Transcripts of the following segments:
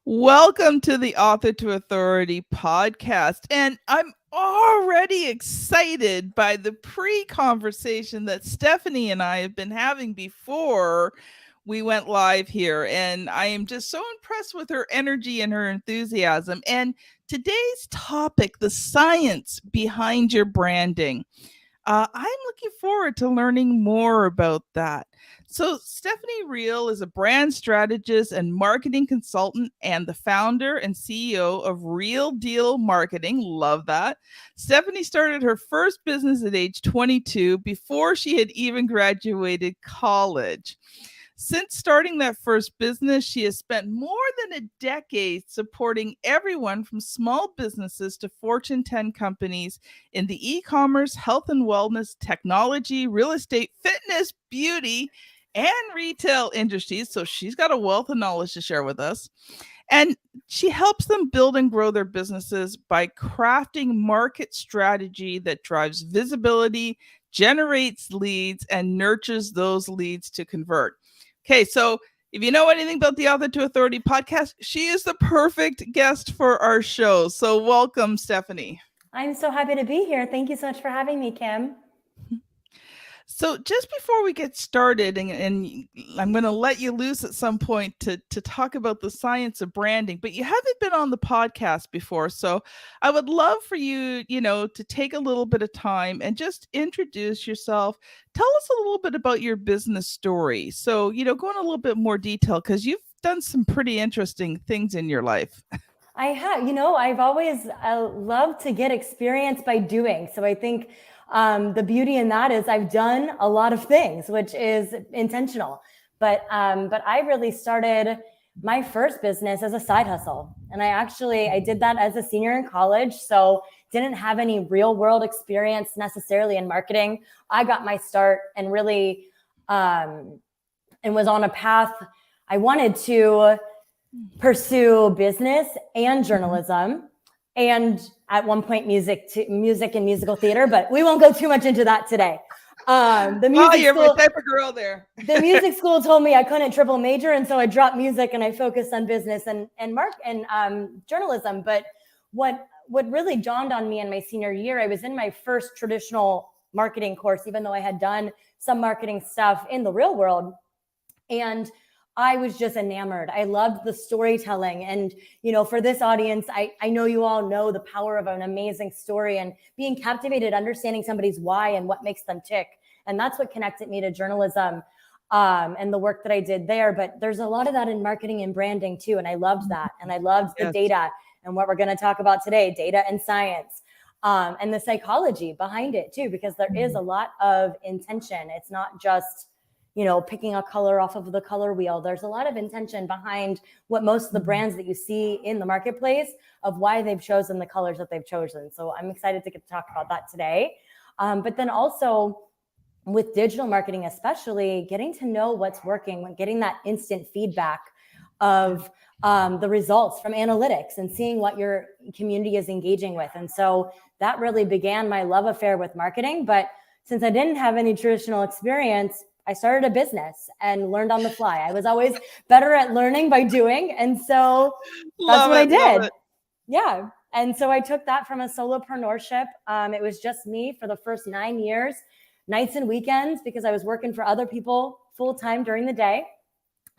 Welcome to the Author to Authority podcast. And I'm already excited by the pre conversation that Stephanie and I have been having before we went live here. And I am just so impressed with her energy and her enthusiasm. And today's topic, the science behind your branding. I'm looking forward to learning more about that. So, Stephanie Riel is a brand strategist and marketing consultant and the founder and CEO of RielDeal Marketing. Love that. Stephanie started her first business at age 22 before she had even graduated college. Since starting that first business, she has spent more than a decade supporting everyone from small businesses to Fortune 10 companies in the e commerce, health and wellness, technology, real estate, fitness, beauty, and retail industries. So she's got a wealth of knowledge to share with us. And she helps them build and grow their businesses by crafting market strategy that drives visibility, generates leads, and nurtures those leads to convert. Okay, so if you know anything about the Author to Authority podcast, she is the perfect guest for our show. So welcome, Stephanie. I'm so happy to be here. Thank you so much for having me, Kim. So just before we get started, and I'm going to let you loose at some point to talk about the science of branding, but you haven't been on the podcast before. So I would love for you, to take a little bit of time and just introduce yourself. Tell us a little bit about your business story. So, go in a little bit more detail because you've done some pretty interesting things in your life. I have, I've always loved to get experience by doing. So I think the beauty in that is I've done a lot of things, which is intentional. But I really started my first business as a side hustle. And I did that as a senior in college. So didn't have any real world experience necessarily in marketing. I got my start and really, and was on a path. I wanted to pursue business and journalism. And at one point, music and musical theater, but we won't go too much into that today. You're my type of girl there. The music school told me I couldn't triple major, and so I dropped music and I focused on business and journalism. But what really dawned on me in my senior year, I was in my first traditional marketing course, even though I had done some marketing stuff in the real world, and I was just enamored. I loved the storytelling. And, for this audience, I know you all know the power of an amazing story and being captivated, understanding somebody's why and what makes them tick. And that's what connected me to journalism and the work that I did there. But there's a lot of that in marketing and branding too. And I loved that. And I loved the data and what we're going to talk about today, data and science. And the psychology behind it too, because there is a lot of intention. It's not just picking a color off of the color wheel. There's a lot of intention behind what most of the brands that you see in the marketplace of why they've chosen the colors that they've chosen. So I'm excited to get to talk about that today. But then also with digital marketing, especially getting to know what's working, getting that instant feedback of the results from analytics and seeing what your community is engaging with. And so that really began my love affair with marketing. But since I didn't have any traditional experience, I started a business and learned on the fly. I was always better at learning by doing. And so that's what I did. Yeah. And so I took that from a solopreneurship. It was just me for the first 9 years, nights and weekends, because I was working for other people full time during the day.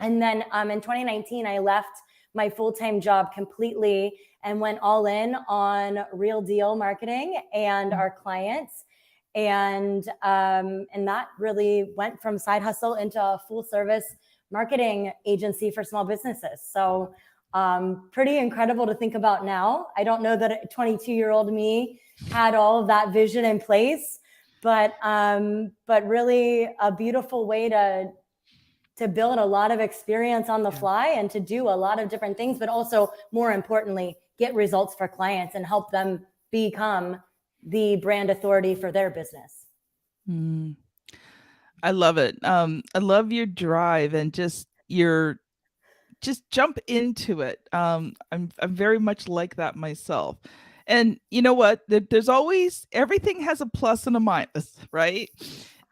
And then in 2019, I left my full-time job completely and went all in on RielDeal Marketing and our clients. And that really went from side hustle into a full service marketing agency for small businesses. So pretty incredible to think about now. I don't know that a 22-year-old me had all of that vision in place, but really a beautiful way to build a lot of experience on the fly and to do a lot of different things, but also more importantly, get results for clients and help them become the brand authority for their business. I love it. I love your drive and just jump into it. I'm very much like that myself. And you know what? There's always, everything has a plus and a minus, right?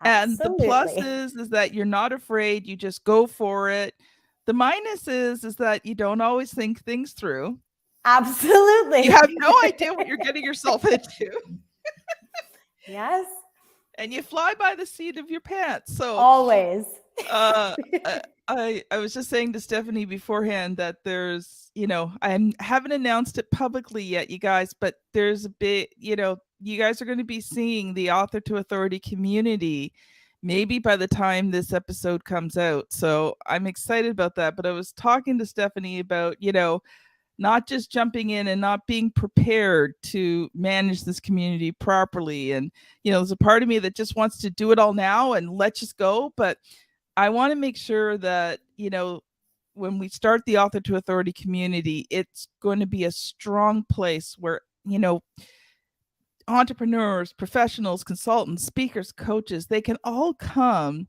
Absolutely. And the plus is that you're not afraid. You just go for it. The minus is that you don't always think things through. Absolutely. You have no idea what you're getting yourself into. Yes. And you fly by the seat of your pants. So always. I was just saying to Stephanie beforehand that there's, I haven't announced it publicly yet, you guys, but there's a bit, you guys are going to be seeing the Author to Authority community maybe by the time this episode comes out. So I'm excited about that. But I was talking to Stephanie about, not just jumping in and not being prepared to manage this community properly. And, there's a part of me that just wants to do it all now and let's just go. But I want to make sure that, when we start the Author to Authority community, it's going to be a strong place where, entrepreneurs, professionals, consultants, speakers, coaches, they can all come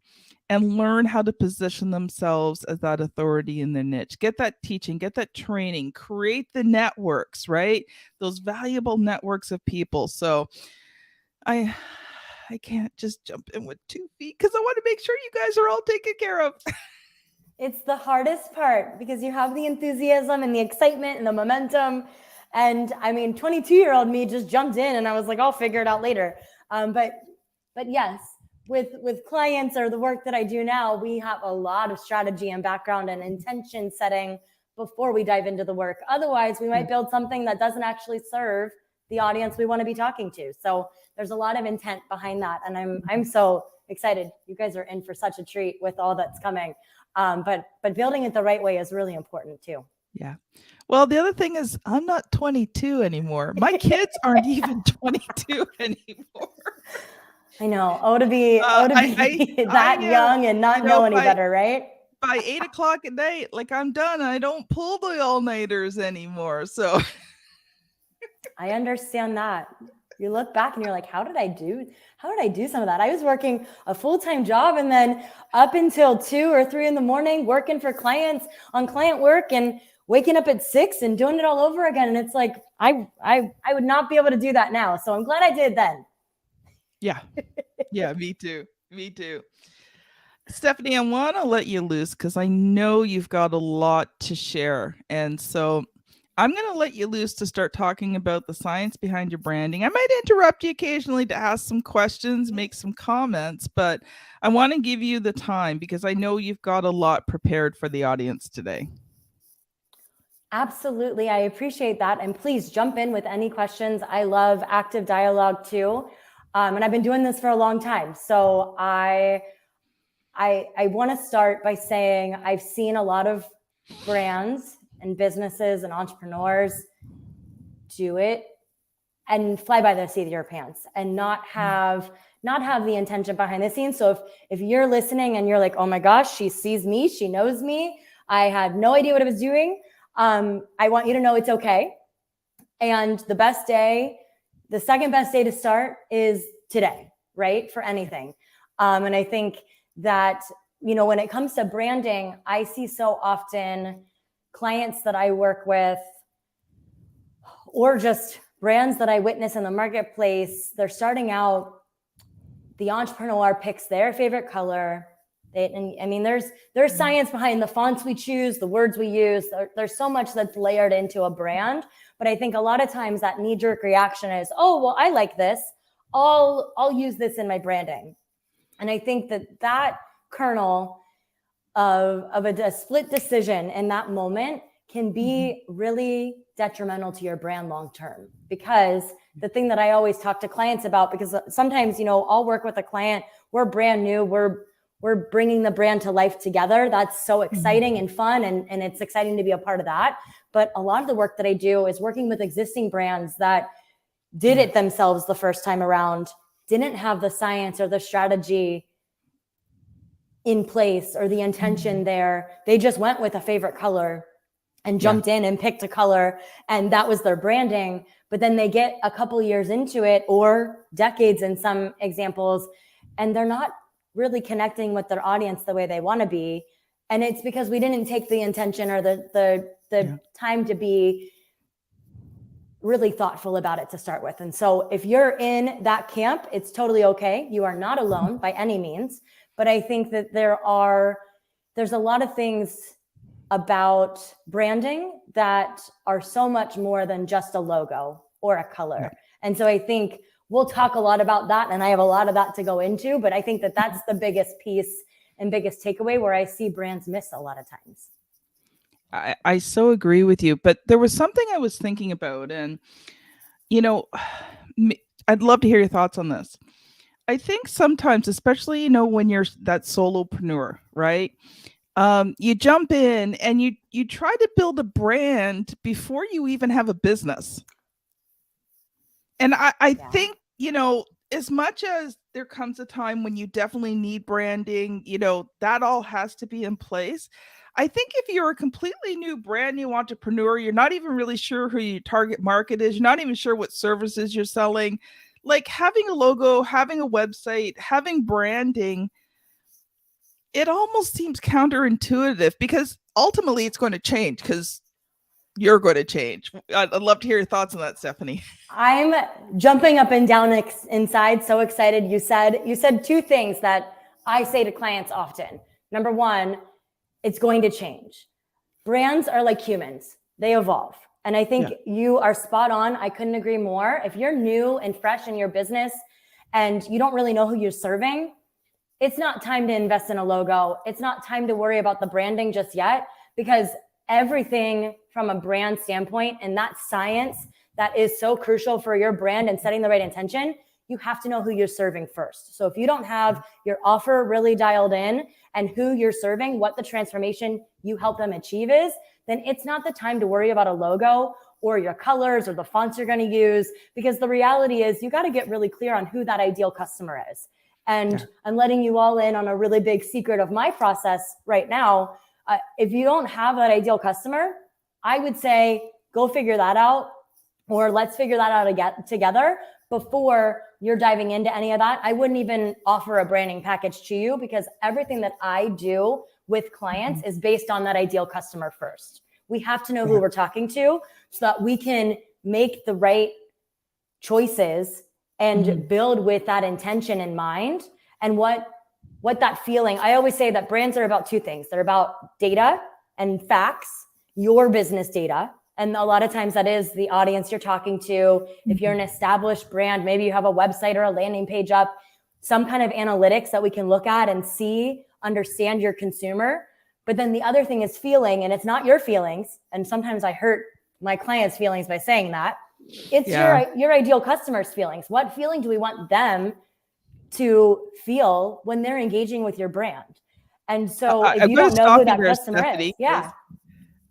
and learn how to position themselves as that authority in their niche. Get that teaching, get that training, create the networks, right? Those valuable networks of people. So I can't just jump in with 2 feet because I want to make sure you guys are all taken care of. It's the hardest part because you have the enthusiasm and the excitement and the momentum. And I mean, 22-year-old me just jumped in and I was like, I'll figure it out later. But yes, with clients or the work that I do now, we have a lot of strategy and background and intention setting before we dive into the work. Otherwise, we might build something that doesn't actually serve the audience we want to be talking to. So there's a lot of intent behind that. And I'm so excited. You guys are in for such a treat with all that's coming. But building it the right way is really important too. Yeah. Well, the other thing is I'm not 22 anymore. My kids aren't even 22 anymore. I know. To be that young and not know any better, right? By 8 o'clock at night, like I'm done. I don't pull the all-nighters anymore. So I understand that. You look back and you're like, how did I do some of that? I was working a full-time job and then up until 2 or 3 in the morning, working for clients on client work and waking up at 6 and doing it all over again. And it's like, I would not be able to do that now. So I'm glad I did then. Yeah. Yeah, me too. Me too. Stephanie, I want to let you loose because I know you've got a lot to share. And so I'm going to let you loose to start talking about the science behind your branding. I might interrupt you occasionally to ask some questions, make some comments, but I want to give you the time because I know you've got a lot prepared for the audience today. Absolutely. I appreciate that. And please jump in with any questions. I love active dialogue too. And I've been doing this for a long time. So I want to start by saying I've seen a lot of brands and businesses and entrepreneurs do it and fly by the seat of your pants and not have the intention behind the scenes. So if you're listening and you're like, oh my gosh, she sees me, she knows me, I had no idea what I was doing. I want you to know it's okay. And the second best day to start is today, right? For anything. And I think that, when it comes to branding, I see so often clients that I work with or just brands that I witness in the marketplace, they're starting out, the entrepreneur picks their favorite color. There's science behind the fonts we choose, the words we use. There's so much that's layered into a brand. But I think a lot of times that knee-jerk reaction is, oh, well, I like this. I'll use this in my branding. And I think that kernel of a split decision in that moment can be really detrimental to your brand long-term. Because the thing that I always talk to clients about, because sometimes, I'll work with a client, we're brand new, we're bringing the brand to life together. That's so exciting and fun. And it's exciting to be a part of that. But a lot of the work that I do is working with existing brands that did it themselves the first time around, didn't have the science or the strategy in place or the intention there. They just went with a favorite color and jumped in and picked a color, and that was their branding. But then they get a couple years into it, or decades in some examples, and they're not really connecting with their audience the way they want to be. And it's because we didn't take the intention or the time to be really thoughtful about it to start with. And so if you're in that camp, it's totally okay. You are not alone by any means. But I think that there's a lot of things about branding that are so much more than just a logo or a color. And so I think we'll talk a lot about that, and I have a lot of that to go into, but I think that that's the biggest piece and biggest takeaway where I see brands miss a lot of times. I so agree with you, but there was something I was thinking about, and I'd love to hear your thoughts on this. I think sometimes, especially when you're that solopreneur, right? You jump in and you try to build a brand before you even have a business. And I think, as much as there comes a time when you definitely need branding, that all has to be in place. I think if you're a completely new brand new entrepreneur, you're not even really sure who your target market is, you're not even sure what services you're selling, like having a logo, having a website, having branding, it almost seems counterintuitive because ultimately it's going to change because you're going to change. I'd love to hear your thoughts on that, Stephanie. I'm jumping up and down inside, so excited. You said two things that I say to clients often. Number one, it's going to change. Brands are like humans. They evolve. And I think you are spot on. I couldn't agree more. If you're new and fresh in your business and you don't really know who you're serving, it's not time to invest in a logo. It's not time to worry about the branding just yet, because everything from a brand standpoint and that science that is so crucial for your brand and setting the right intention, you have to know who you're serving first. So if you don't have your offer really dialed in and who you're serving, what the transformation you help them achieve is, then it's not the time to worry about a logo or your colors or the fonts you're going to use, because the reality is you got to get really clear on who that ideal customer is. And I'm letting you all in on a really big secret of my process right now. If you don't have that ideal customer, I would say go figure that out, or let's figure that out together before you're diving into any of that. I wouldn't even offer a branding package to you, because everything that I do with clients is based on that ideal customer first. We have to know who we're talking to so that we can make the right choices and build with that intention in mind. And what that feeling, I always say that brands are about two things. They're about data and facts, your business data. And a lot of times that is the audience you're talking to. If you're an established brand, maybe you have a website or a landing page up, some kind of analytics that we can look at and see, understand your consumer. But then the other thing is feeling, and it's not your feelings. And sometimes I hurt my clients' feelings by saying that. It's your ideal customer's feelings. What feeling do we want them to feel when they're engaging with your brand? And so if you don't know who that customer is,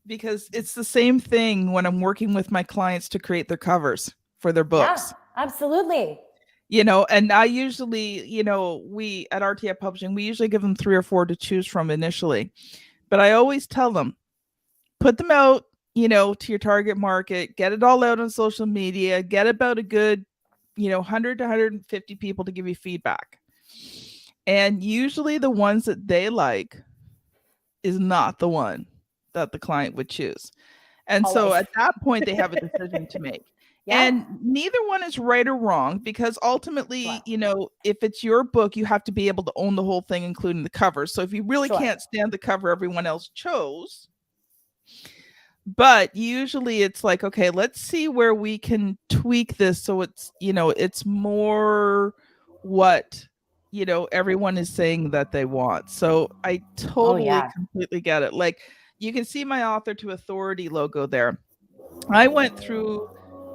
because it's the same thing when I'm working with my clients to create their covers for their books. Yeah, absolutely. And I usually, we at RTF Publishing, we usually give them 3 or 4 to choose from initially. But I always tell them, put them out, to your target market, get it all out on social media, get about a good, 100 to 150 people to give you feedback. And usually the ones that they like is not the one that the client would choose. And so at that point, they have a decision to make. And neither one is right or wrong, because ultimately, if it's your book, you have to be able to own the whole thing, including the cover. So if you really can't stand the cover everyone else chose, but usually it's like, okay, let's see where we can tweak this so it's, it's more what, everyone is saying that they want. So I totally completely get it. Like, you can see my author to authority logo there. I went through,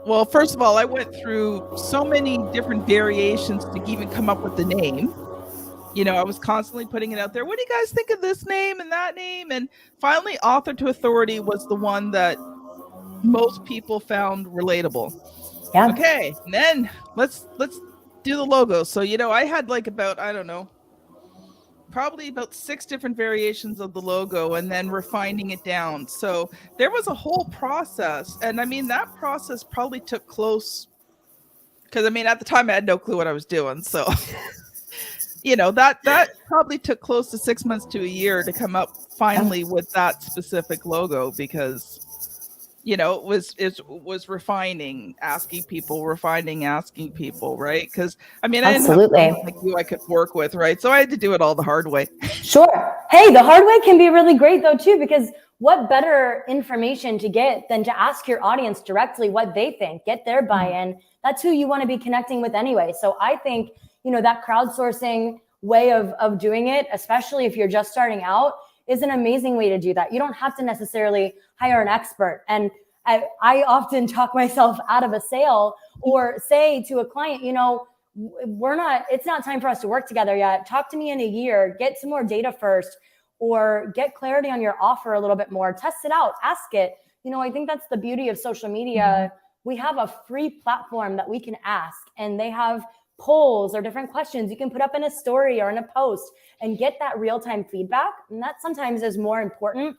well, first of all, I went through so many different variations to even come up with the name. I was constantly putting it out there. What do you guys think of this name and that name? And finally, author to authority was the one that most people found relatable. Yeah. Okay. And then let's do the logo. So, I had like about, I don't know, probably about 6 different variations of the logo, and then refining it down. So there was a whole process. And I mean, that process probably took close, because I mean, at the time I had no clue what I was doing. So that probably took close to 6 months to a year to come up finally with that specific logo, because it was refining, asking people, right? Because I mean, I didn't have someone like you I could work with, right? So I had to do it all the hard way. Sure. Hey, the hard way can be really great though too, because what better information to get than to ask your audience directly what they think, get their buy-in. That's who you want to be connecting with anyway. So I think, that crowdsourcing way of doing it, especially if you're just starting out, is an amazing way to do that. You don't have to necessarily hire an expert. And I often talk myself out of a sale or say to a client, it's not time for us to work together yet. Talk to me in a year, get some more data first, or get clarity on your offer a little bit more, test it out, ask it. I think that's the beauty of social media. We have a free platform that we can ask, and they have polls or different questions you can put up in a story or in a post and get that real-time feedback. And that sometimes is more important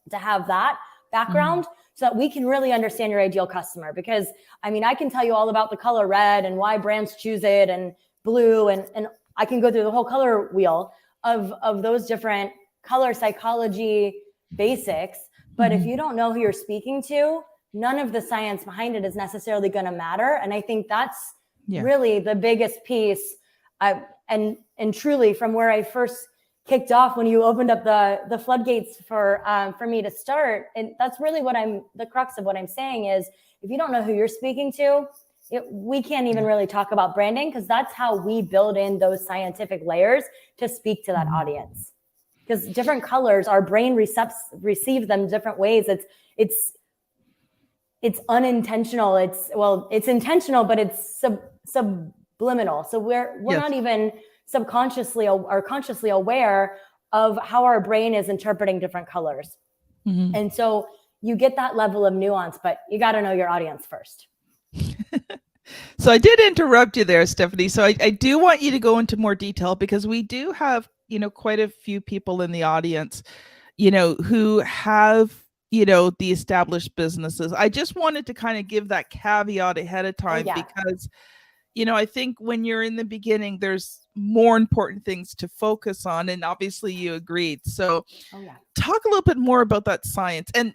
to have that background so that we can really understand your ideal customer. Because I can tell you all about the color red and why brands choose it, and blue, and I can go through the whole color wheel of those different color psychology basics. But if you don't know who you're speaking to, none of the science behind it is necessarily going to matter. And I think that's really the biggest piece. And truly, from where I first kicked off, when you opened up the floodgates for me to start, and that's really the crux of what I'm saying is, if you don't know who you're speaking to, we can't even really talk about branding, because that's how we build in those scientific layers to speak to that audience. Because different colors, our brain receives them different ways. It's unintentional. It's intentional, but it's subliminal. So we're not even subconsciously or consciously aware of how our brain is interpreting different colors. And so you get that level of nuance, but you got to know your audience first. So I did interrupt you there, Stephanie. So I do want you to go into more detail, because we do have, quite a few people in the audience, who have, the established businesses. I just wanted to kind of give that caveat ahead of time, because, I think when you're in the beginning, there's more important things to focus on. And obviously you agreed. So talk a little bit more about that science. And,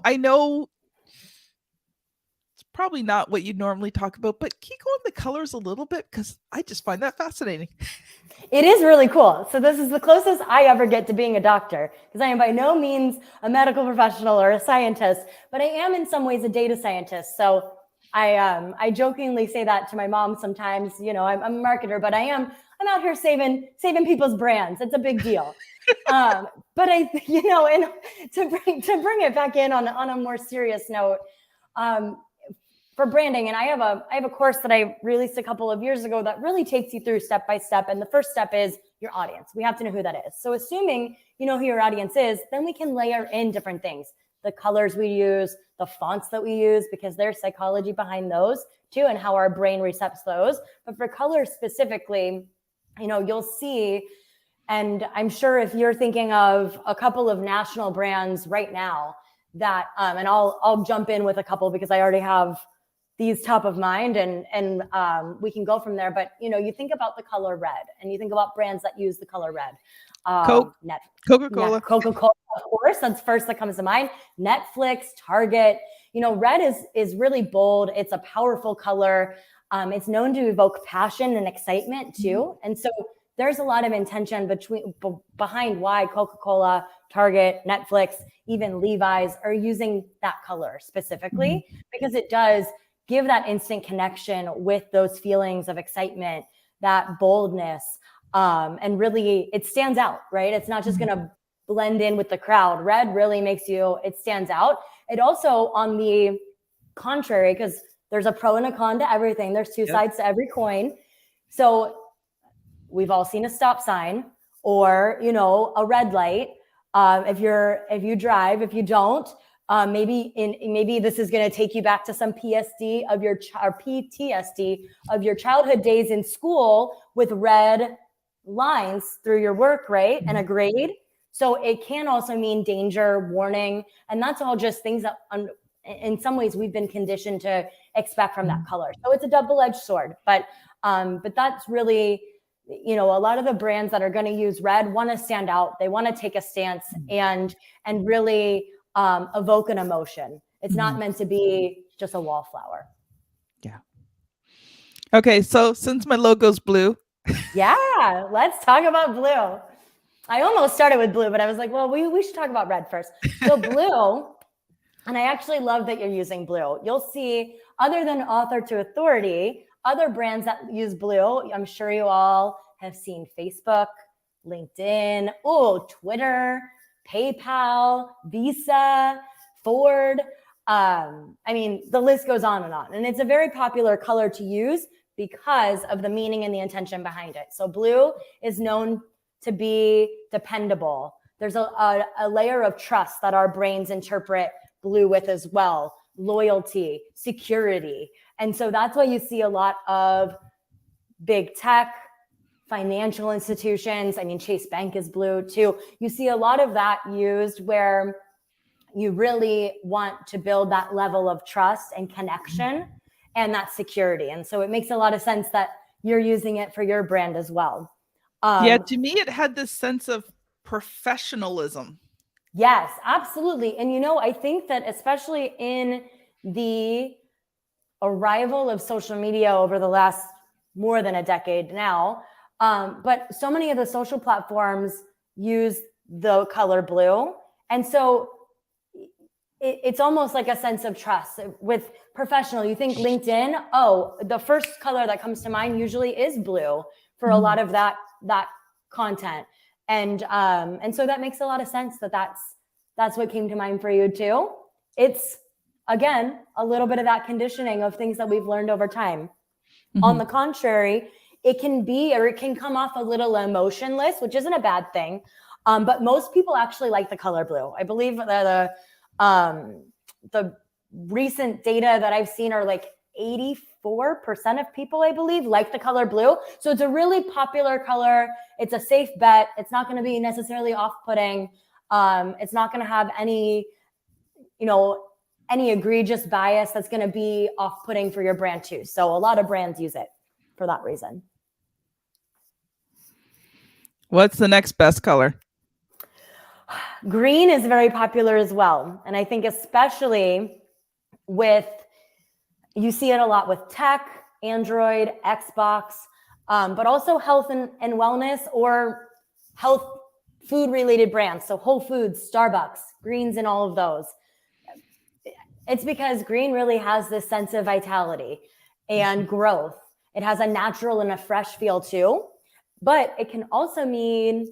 I know probably not what you normally talk about, but can you go into the colors a little bit? Because I just find that fascinating. It is really cool. So this is the closest I ever get to being a doctor, because I am by no means a medical professional or a scientist, but I am in some ways a data scientist. So I jokingly say that to my mom sometimes. I'm a marketer, but I'm out here saving people's brands. It's a big deal. But and to bring it back in on a more serious note, for branding. And I have a course that I released a couple of years ago that really takes you through step by step. And the first step is your audience. We have to know who that is. So assuming you know who your audience is, then we can layer in different things. The colors we use, the fonts that we use, because there's psychology behind those too, and how our brain recepts those. But for colors specifically, you'll see, and I'm sure if you're thinking of a couple of national brands right now that, and I'll jump in with a couple because I already have these top of mind, and we can go from there. But you think about the color red, and you think about brands that use the color red. Coca-Cola. Coca-Cola, of course, that's first that comes to mind. Netflix, Target. Red is really bold. It's a powerful color. It's known to evoke passion and excitement too. And so there's a lot of intention behind why Coca-Cola, Target, Netflix, even Levi's are using that color specifically, because it does give that instant connection with those feelings of excitement, that boldness, and really it stands out, right? It's not just going to blend in with the crowd. Red really it stands out. It also, on the contrary, because there's a pro and a con to everything. There's two sides to every coin. So we've all seen a stop sign or, a red light. If you drive, if you don't, maybe this is going to take you back to some PTSD of your childhood days in school with red lines through your work, right? And a grade. So it can also mean danger, warning, and that's all just things that in some ways we've been conditioned to expect from that color. So it's a double-edged sword, but that's really, a lot of the brands that are going to use red want to stand out. They want to take a stance and really evoke an emotion. It's not meant to be just a wallflower. Yeah. Okay. So since my logo's blue. Yeah, let's talk about blue. I almost started with blue, but I was like, well, we should talk about red first. So blue, and I actually love that you're using blue. You'll see, other than author to authority, other brands that use blue. I'm sure you all have seen Facebook, LinkedIn, Twitter, PayPal, Visa, Ford. I mean, the list goes on. And it's a very popular color to use because of the meaning and the intention behind it. So blue is known to be dependable. There's a layer of trust that our brains interpret blue with as well. Loyalty, security. And so that's why you see a lot of big tech, financial institutions. I mean, Chase Bank is blue too. You see a lot of that used where you really want to build that level of trust and connection and that security. And so it makes a lot of sense that you're using it for your brand as well. Yeah, to me, it had this sense of professionalism. Yes, absolutely. And, I think that especially in the arrival of social media over the last more than a decade now, but so many of the social platforms use the color blue. And so it's almost like a sense of trust. With professional, you think LinkedIn, the first color that comes to mind usually is blue for a lot of that content. And so that makes a lot of sense that's what came to mind for you too. It's, again, a little bit of that conditioning of things that we've learned over time. On the contrary, it can come off a little emotionless, which isn't a bad thing. But most people actually like the color blue. I believe that the recent data that I've seen are like 84% of people, I believe, like the color blue. So it's a really popular color. It's a safe bet. It's not going to be necessarily off-putting. It's not going to have any egregious bias that's going to be off-putting for your brand too. So a lot of brands use it for that reason. What's the next best color? Green is very popular as well. And I think especially you see it a lot with tech, Android, Xbox, but also health and wellness or health food related brands. So Whole Foods, Starbucks, greens in all of those. It's because green really has this sense of vitality and growth. It has a natural and a fresh feel too, but it can also mean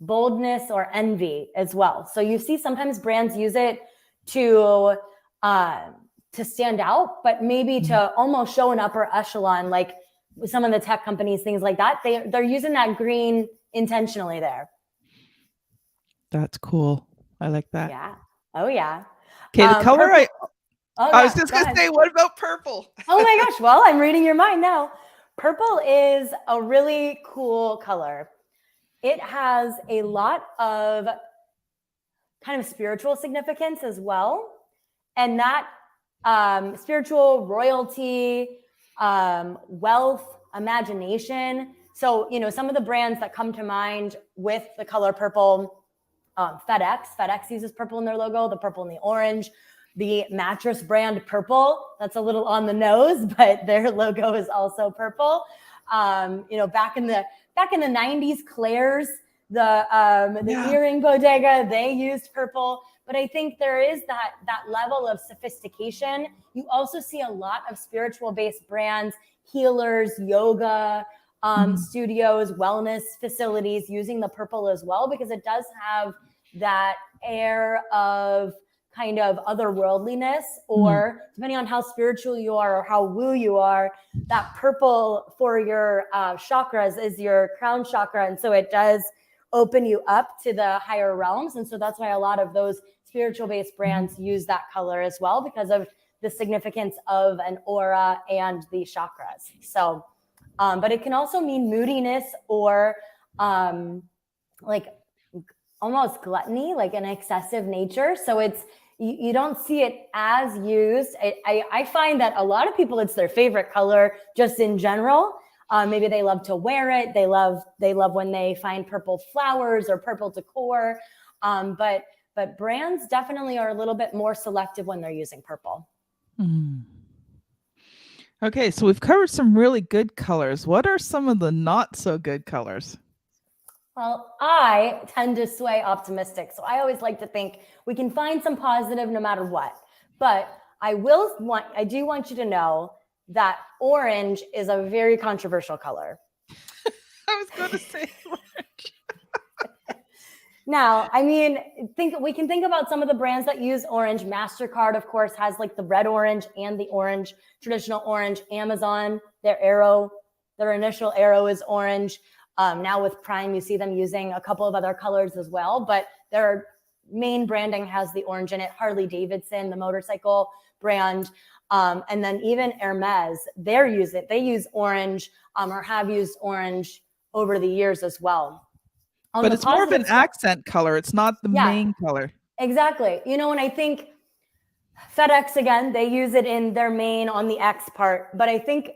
boldness or envy as well. So you see sometimes brands use it to stand out, but maybe to almost show an upper echelon, like with some of the tech companies, things like that. They're using that green intentionally there. That's cool. I like that. Yeah. Oh yeah. Okay, the color purple. I was just going to say, what about purple? Oh my gosh. Well, I'm reading your mind now. Purple is a really cool color. It has a lot of kind of spiritual significance as well. And that spiritual, royalty, wealth, imagination. So, some of the brands that come to mind with the color purple, FedEx uses purple in their logo, the purple and the orange. The mattress brand Purple, that's a little on the nose, but their logo is also purple. Back in the 90s, Claire's, the earring bodega, they used purple. But I think there is that level of sophistication. You also see a lot of spiritual-based brands, healers, yoga studios, wellness facilities using the purple as well, because it does have that air of kind of otherworldliness, or depending on how spiritual you are or how woo you are, that purple for your chakras is your crown chakra. And so it does open you up to the higher realms. And so that's why a lot of those spiritual-based brands use that color as well, because of the significance of an aura and the chakras. So, but it can also mean moodiness or like almost gluttony, like an excessive nature. So you don't see it as used. I find that a lot of people, it's their favorite color just in general. Maybe they love to wear it. They love when they find purple flowers or purple decor. But brands definitely are a little bit more selective when they're using purple. Okay, so we've covered some really good colors. What are some of the not so good colors? Well, I tend to sway optimistic. So I always like to think we can find some positive no matter what. But I do want you to know that orange is a very controversial color. I was going to say orange. Now, I mean, we can think about some of the brands that use orange. MasterCard, of course, has like the red orange and the orange, traditional orange. Amazon, their initial arrow is orange. Now with Prime, you see them using a couple of other colors as well, but their main branding has the orange in it. Harley Davidson, the motorcycle brand, and then even Hermes, they use orange or have used orange over the years as well. But it's more of an accent color. It's not the main color. Exactly. You know, and I think FedEx, again, they use it in their main on the X part, but I think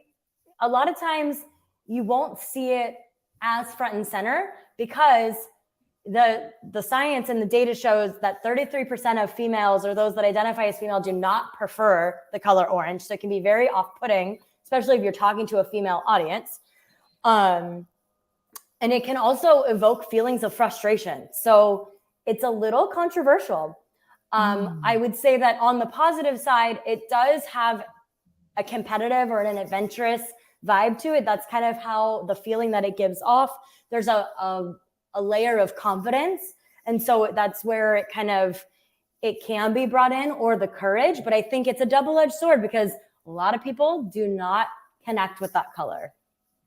a lot of times you won't see it as front and center because the science and the data shows that 33% of females or those that identify as female do not prefer the color orange. So it can be very off-putting, especially if you're talking to a female audience. And it can also evoke feelings of frustration. So it's a little controversial. I would say that on the positive side, it does have a competitive or an adventurous vibe to it. That's kind of how the feeling that it gives off. There's a layer of confidence. And so that's where it can be brought in, or the courage. But I think it's a double-edged sword because a lot of people do not connect with that color.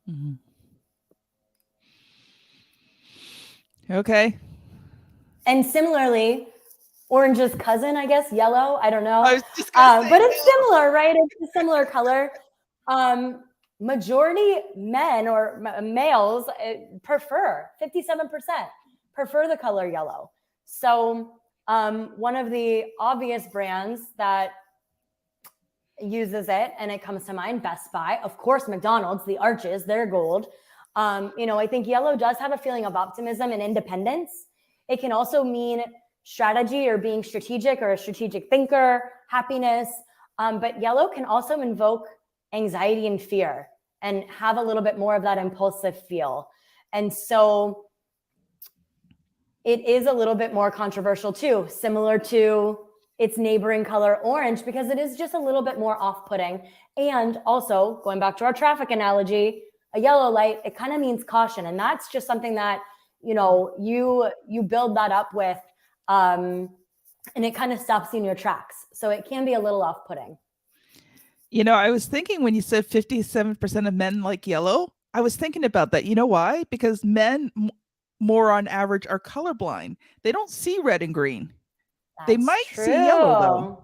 Mm-hmm. Okay. And similarly, orange's cousin, I guess, yellow. I don't know. I was just gonna say but it's similar, right? It's a similar color. Majority men or males prefer, 57% prefer the color yellow. So one of the obvious brands that uses it, and it comes to mind, Best Buy, of course, McDonald's, the arches, they're gold. I think yellow does have a feeling of optimism and independence. It can also mean strategy or being strategic or a strategic thinker, happiness. But yellow can also invoke anxiety and fear and have a little bit more of that impulsive feel. And so it is a little bit more controversial too, similar to its neighboring color orange, because it is just a little bit more off-putting. And also, going back to our traffic analogy, a yellow light, it kind of means caution. And that's just something that, you build that up with, and it kind of stops you in your tracks. So it can be a little off-putting. I was thinking when you said 57% of men like yellow, I was thinking about that. You know why? Because men more on average are colorblind. They don't see red and green. They might see yellow though.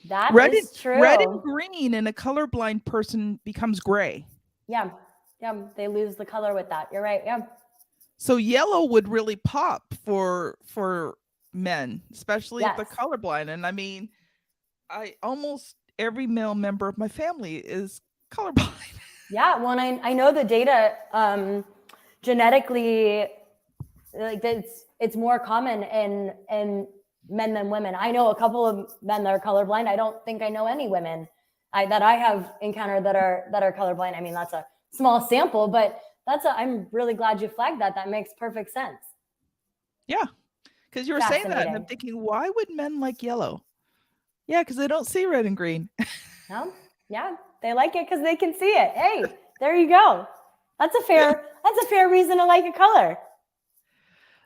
That is true. Red and green in a colorblind person becomes gray. Yeah. They lose the color with that. You're right. Yeah. So yellow would really pop for men, especially if they're colorblind. And I mean, almost every male member of my family is colorblind. Yeah, well, I know the data genetically, like it's more common in men than women. I know a couple of men that are colorblind. I don't think I know any women that I have encountered that are colorblind. I mean, that's a small sample, but I'm really glad you flagged that. That makes perfect sense. Yeah, because you were saying that, and I'm thinking, why would men like yellow? Yeah, because they don't see red and green. No, yeah, they like it because they can see it. Hey, there you go. That's a fair reason to like a color.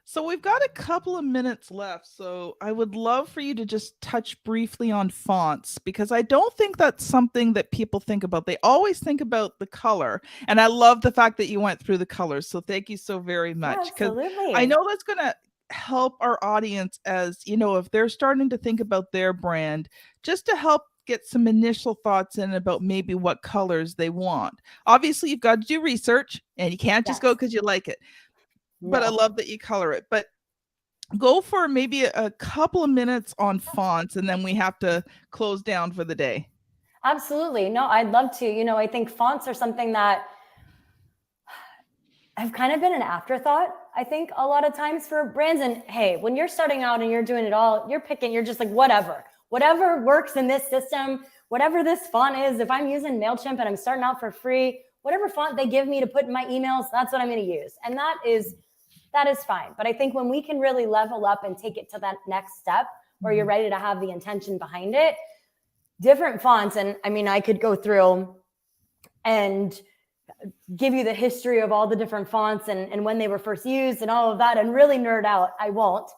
So we've got a couple of minutes left. So I would love for you to just touch briefly on fonts, because I don't think that's something that people think about. They always think about the color. And I love the fact that you went through the colors. So thank you so very much. Absolutely. I know that's going to help our audience as, if they're starting to think about their brand, just to help get some initial thoughts in about maybe what colors they want. Obviously, you've got to do research and you can't just go because you like it. No. But I love that you color it. But go for maybe a couple of minutes on fonts, and then we have to close down for the day. Absolutely. No, I'd love to. I think fonts are something that have kind of been an afterthought, I think, a lot of times for brands. And hey, when you're starting out and you're doing it all, you're just like, whatever works in this system, whatever this font is. If I'm using MailChimp and I'm starting out for free, whatever font they give me to put in my emails, that's what I'm going to use. And that is that is fine. But I think when we can really level up and take it to that next step where you're ready to have the intention behind it, different fonts. And I mean, I could go through and give you the history of all the different fonts and when they were first used and all of that and really nerd out. I won't,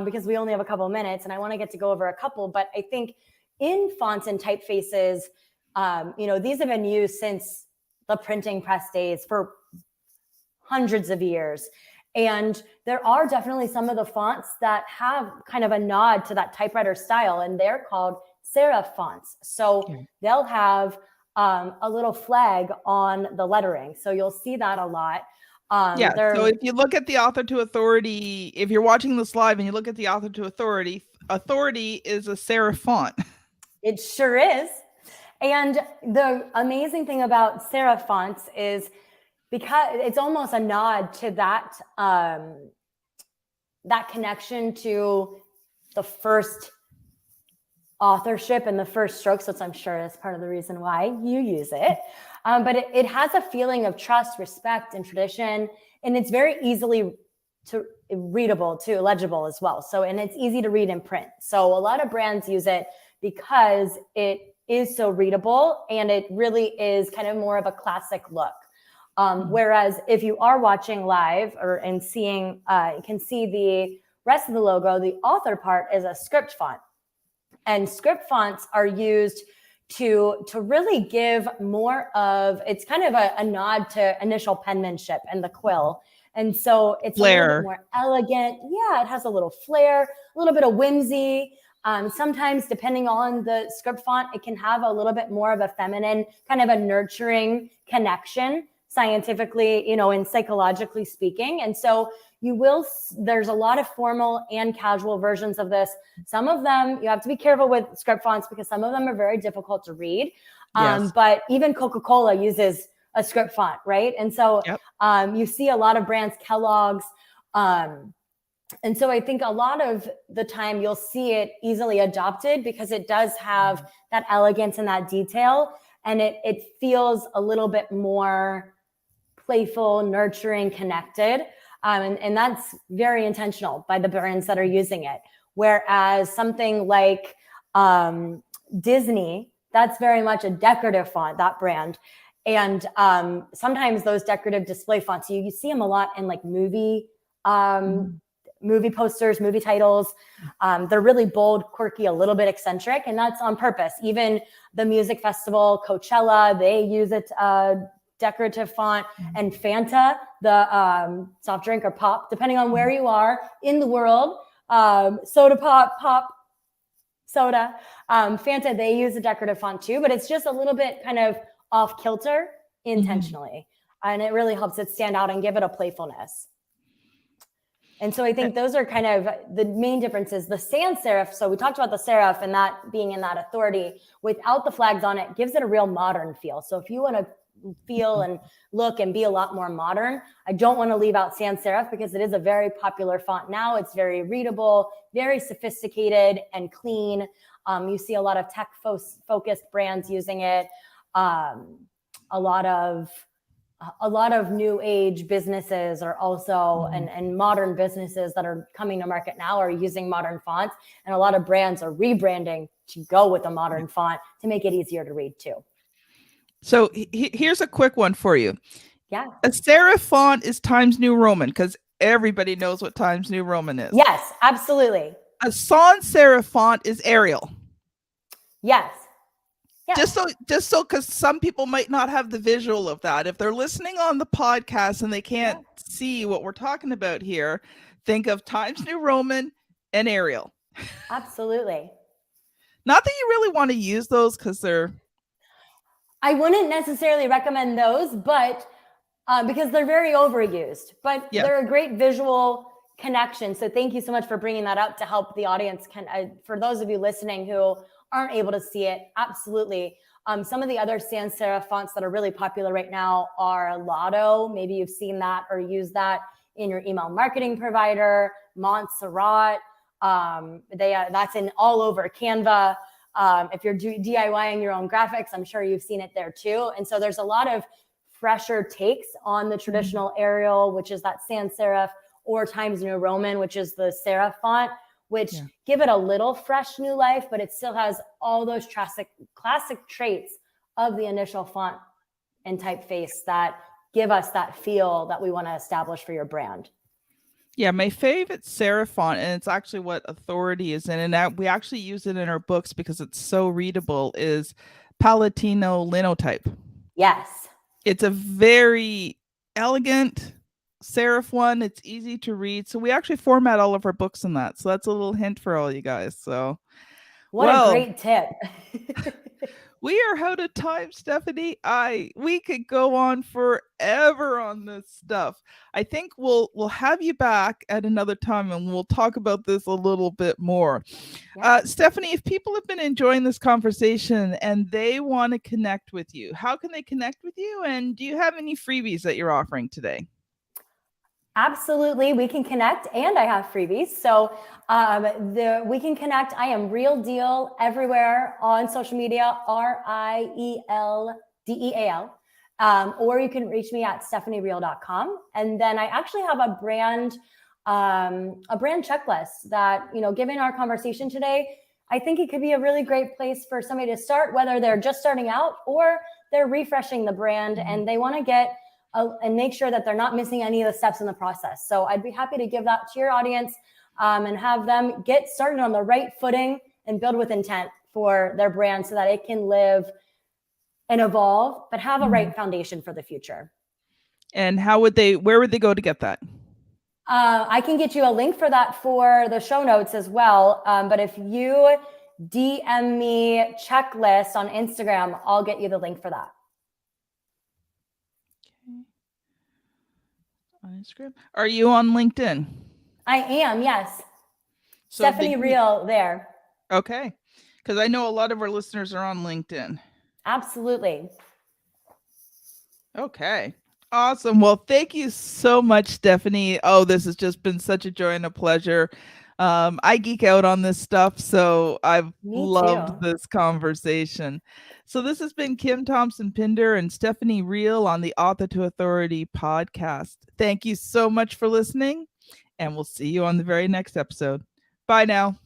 because we only have a couple of minutes and I want to get to go over a couple. But I think in fonts and typefaces, these have been used since the printing press days for hundreds of years. And there are definitely some of the fonts that have kind of a nod to that typewriter style, and they're called serif fonts. So they'll have a little flag on the lettering. So you'll see that a lot. So if you look at the author to authority, if you're watching this live and you look at the author to authority, authority is a serif font. It sure is. And the amazing thing about serif fonts is because it's almost a nod to that, that connection to the first authorship and the first strokes, which I'm sure is part of the reason why you use it. But it has a feeling of trust, respect, and tradition, and it's very easily readable too, legible as well. So, and it's easy to read in print. So a lot of brands use it because it is so readable and it really is kind of more of a classic look. Whereas if you are watching live and seeing, you can see the rest of the logo, the author part is a script font. And script fonts are used to really give more of, it's kind of a nod to initial penmanship and the quill. And so it's flair. A little bit more elegant. Yeah, it has a little flair, a little bit of whimsy. Sometimes, depending on the script font, it can have a little bit more of a feminine, kind of a nurturing connection, scientifically, and psychologically speaking. And so there's a lot of formal and casual versions of this. Some of them, you have to be careful with script fonts because some of them are very difficult to read. Yes. But even Coca-Cola uses a script font, right? And so you see a lot of brands, Kellogg's. And so I think a lot of the time you'll see it easily adopted because it does have that elegance and that detail. And it feels a little bit more playful, nurturing, connected. And that's very intentional by the brands that are using it. Whereas something like Disney, that's very much a decorative font, that brand. And sometimes those decorative display fonts, you see them a lot in like movie posters, movie titles. They're really bold, quirky, a little bit eccentric, and that's on purpose. Even the music festival, Coachella, they use it decorative font, and Fanta, the soft drink or pop, depending on where you are in the world, soda pop, soda, Fanta, they use a decorative font too, but it's just a little bit kind of off kilter intentionally. And it really helps it stand out and give it a playfulness. And so I think those are kind of the main differences. The sans serif, so we talked about the serif and that being in that authority, without the flags on it, gives it a real modern feel. So if you want to feel and look and be a lot more modern, I don't want to leave out sans serif because it is a very popular font now. It's very readable, very sophisticated and clean. You see a lot of tech focused brands using it. A lot of new age businesses are also and modern businesses that are coming to market now are using modern fonts, and a lot of brands are rebranding to go with a modern font to make it easier to read too. So here's a quick one for you. Yeah. A serif font is Times New Roman because everybody knows what Times New Roman is. Yes, absolutely. A sans serif font is Arial. Yes. Just so, because some people might not have the visual of that. If they're listening on the podcast and they can't see what we're talking about here, think of Times New Roman and Arial. Absolutely. Not that you really want to use those because they're... I wouldn't necessarily recommend those, but because they're very overused, but they're a great visual connection. So thank you so much for bringing that up to help the audience. For those of you listening who aren't able to see it, absolutely. Some of the other sans serif fonts that are really popular right now are Lotto. Maybe you've seen that or used that in your email marketing provider. Montserrat. That's in all over Canva. If you're DIYing your own graphics, I'm sure you've seen it there too. And so there's a lot of fresher takes on the traditional Arial, which is that sans serif, or Times New Roman, which is the serif font, which Yeah. give it a little fresh new life, but it still has all those classic traits of the initial font and typeface that give us that feel that we want to establish for your brand. Yeah, my favorite serif font, and it's actually what Authority is in, and that we actually use it in our books because it's so readable, is Palatino Linotype. Yes. It's a very elegant serif one. It's easy to read. So we actually format all of our books in that. So that's a little hint for all you guys. So what a great tip. We are out of time, Stephanie. We could go on forever on this stuff. I think we'll have you back at another time and we'll talk about this a little bit more. Yeah. Stephanie, if people have been enjoying this conversation and they want to connect with you, how can they connect with you? And do you have any freebies that you're offering today? Absolutely, we can connect, and I have freebies. So we can connect. I am RielDeal everywhere on social media, RielDeal, or you can reach me at stephanieriel.com. And then I actually have a brand checklist that, given our conversation today, I think it could be a really great place for somebody to start, whether they're just starting out or they're refreshing the brand and they want to get and make sure that they're not missing any of the steps in the process. So I'd be happy to give that to your audience and have them get started on the right footing and build with intent for their brand so that it can live and evolve, but have a right foundation for the future. And where would they go to get that? I can get you a link for that for the show notes as well. But if you DM me checklist on Instagram, I'll get you the link for that. On Instagram. Are you on LinkedIn? I am, yes. So Stephanie Riel there. Okay. Because I know a lot of our listeners are on LinkedIn. Absolutely. Okay. Awesome. Well, thank you so much, Stephanie. Oh, this has just been such a joy and a pleasure. I geek out on this stuff, so I've loved this conversation. So this has been Kim Thompson-Pinder and Stephanie Riel on the Author to Authority podcast. Thank you so much for listening, and we'll see you on the very next episode. Bye now.